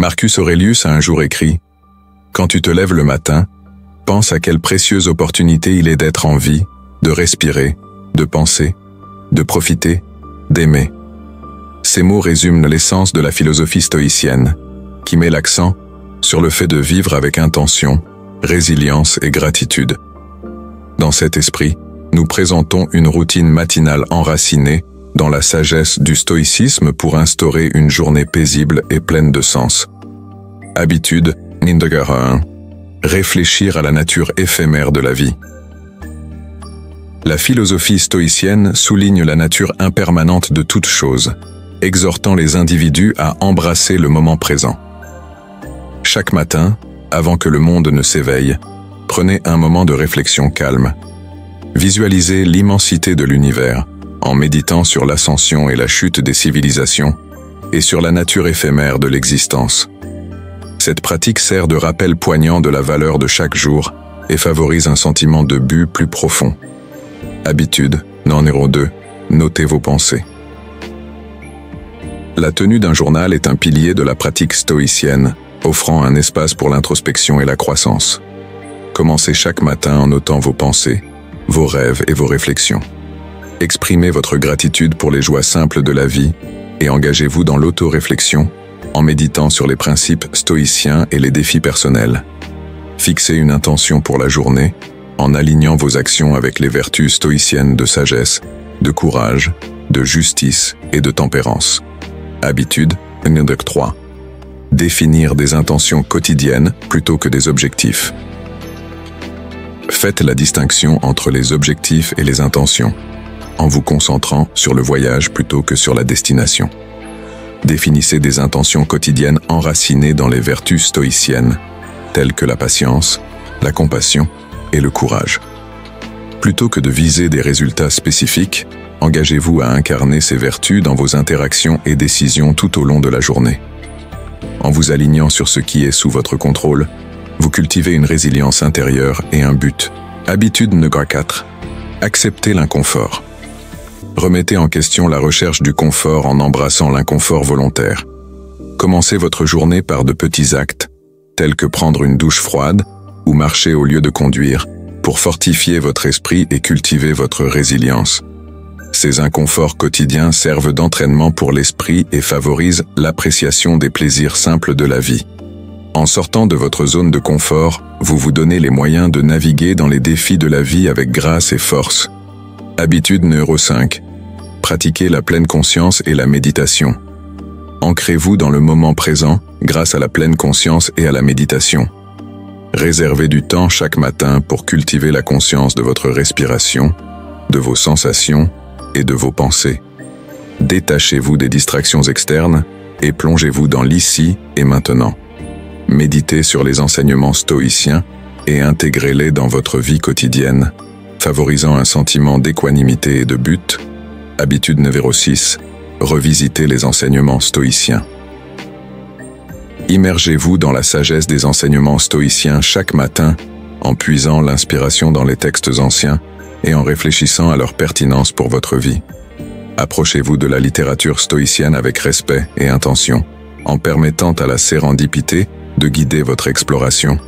Marcus Aurelius a un jour écrit « Quand tu te lèves le matin, pense à quelle précieuse opportunité il est d'être en vie, de respirer, de penser, de profiter, d'aimer. » Ces mots résument l'essence de la philosophie stoïcienne, qui met l'accent sur le fait de vivre avec intention, résilience et gratitude. Dans cet esprit, nous présentons une routine matinale enracinée dans la sagesse du stoïcisme pour instaurer une journée paisible et pleine de sens. Habitude, Mindegara 1. Réfléchir à la nature éphémère de la vie. La philosophie stoïcienne souligne la nature impermanente de toute chose, exhortant les individus à embrasser le moment présent. Chaque matin, avant que le monde ne s'éveille, prenez un moment de réflexion calme. Visualisez l'immensité de l'univers, en méditant sur l'ascension et la chute des civilisations, et sur la nature éphémère de l'existence. Cette pratique sert de rappel poignant de la valeur de chaque jour et favorise un sentiment de but plus profond. Habitude, numéro 2, notez vos pensées. La tenue d'un journal est un pilier de la pratique stoïcienne, offrant un espace pour l'introspection et la croissance. Commencez chaque matin en notant vos pensées, vos rêves et vos réflexions. Exprimez votre gratitude pour les joies simples de la vie et engagez-vous dans l'auto-réflexion en méditant sur les principes stoïciens et les défis personnels. Fixez une intention pour la journée en alignant vos actions avec les vertus stoïciennes de sagesse, de courage, de justice et de tempérance. Habitude, numéro 3. Définir des intentions quotidiennes plutôt que des objectifs. Faites la distinction entre les objectifs et les intentions, en vous concentrant sur le voyage plutôt que sur la destination. Définissez des intentions quotidiennes enracinées dans les vertus stoïciennes, telles que la patience, la compassion et le courage. Plutôt que de viser des résultats spécifiques, engagez-vous à incarner ces vertus dans vos interactions et décisions tout au long de la journée. En vous alignant sur ce qui est sous votre contrôle, vous cultivez une résilience intérieure et un but. Habitude numéro 4. Acceptez l'inconfort. Remettez en question la recherche du confort en embrassant l'inconfort volontaire. Commencez votre journée par de petits actes, tels que prendre une douche froide ou marcher au lieu de conduire, pour fortifier votre esprit et cultiver votre résilience. Ces inconforts quotidiens servent d'entraînement pour l'esprit et favorisent l'appréciation des plaisirs simples de la vie. En sortant de votre zone de confort, vous vous donnez les moyens de naviguer dans les défis de la vie avec grâce et force. Habitude numéro 5. Pratiquez la pleine conscience et la méditation. Ancrez-vous dans le moment présent grâce à la pleine conscience et à la méditation. Réservez du temps chaque matin pour cultiver la conscience de votre respiration, de vos sensations et de vos pensées. Détachez-vous des distractions externes et plongez-vous dans l'ici et maintenant. Méditez sur les enseignements stoïciens et intégrez-les dans votre vie quotidienne, favorisant un sentiment d'équanimité et de but. Habitude numéro 6. Revisitez les enseignements stoïciens. Immergez-vous dans la sagesse des enseignements stoïciens chaque matin en puisant l'inspiration dans les textes anciens et en réfléchissant à leur pertinence pour votre vie. Approchez-vous de la littérature stoïcienne avec respect et intention, en permettant à la sérendipité de guider votre exploration.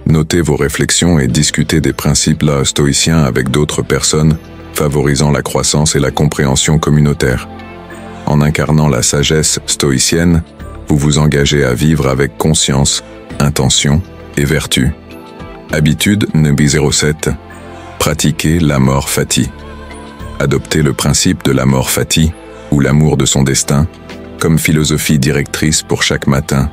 Notez vos réflexions et discutez des principes stoïciens avec d'autres personnes, favorisant la croissance et la compréhension communautaire. En incarnant la sagesse stoïcienne, vous vous engagez à vivre avec conscience, intention et vertu. Habitude numéro 7. Pratiquez l'amor fati. Adoptez le principe de l'amor fati, ou l'amour de son destin, comme philosophie directrice pour chaque matin.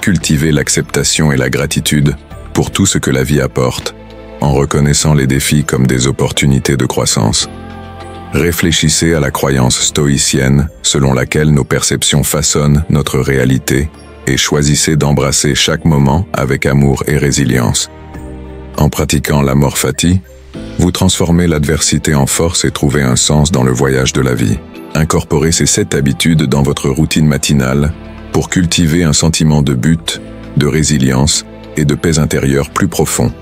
Cultivez l'acceptation et la gratitude pour tout ce que la vie apporte, en reconnaissant les défis comme des opportunités de croissance. Réfléchissez à la croyance stoïcienne selon laquelle nos perceptions façonnent notre réalité et choisissez d'embrasser chaque moment avec amour et résilience. En pratiquant l'amor fati, vous transformez l'adversité en force et trouvez un sens dans le voyage de la vie. Incorporez ces 7 habitudes dans votre routine matinale pour cultiver un sentiment de but, de résilience et de paix intérieure plus profond.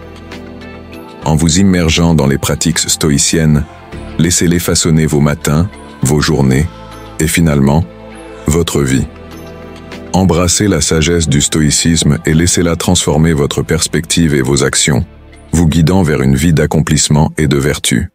En vous immergeant dans les pratiques stoïciennes, laissez-les façonner vos matins, vos journées et finalement, votre vie. Embrassez la sagesse du stoïcisme et laissez-la transformer votre perspective et vos actions, vous guidant vers une vie d'accomplissement et de vertu.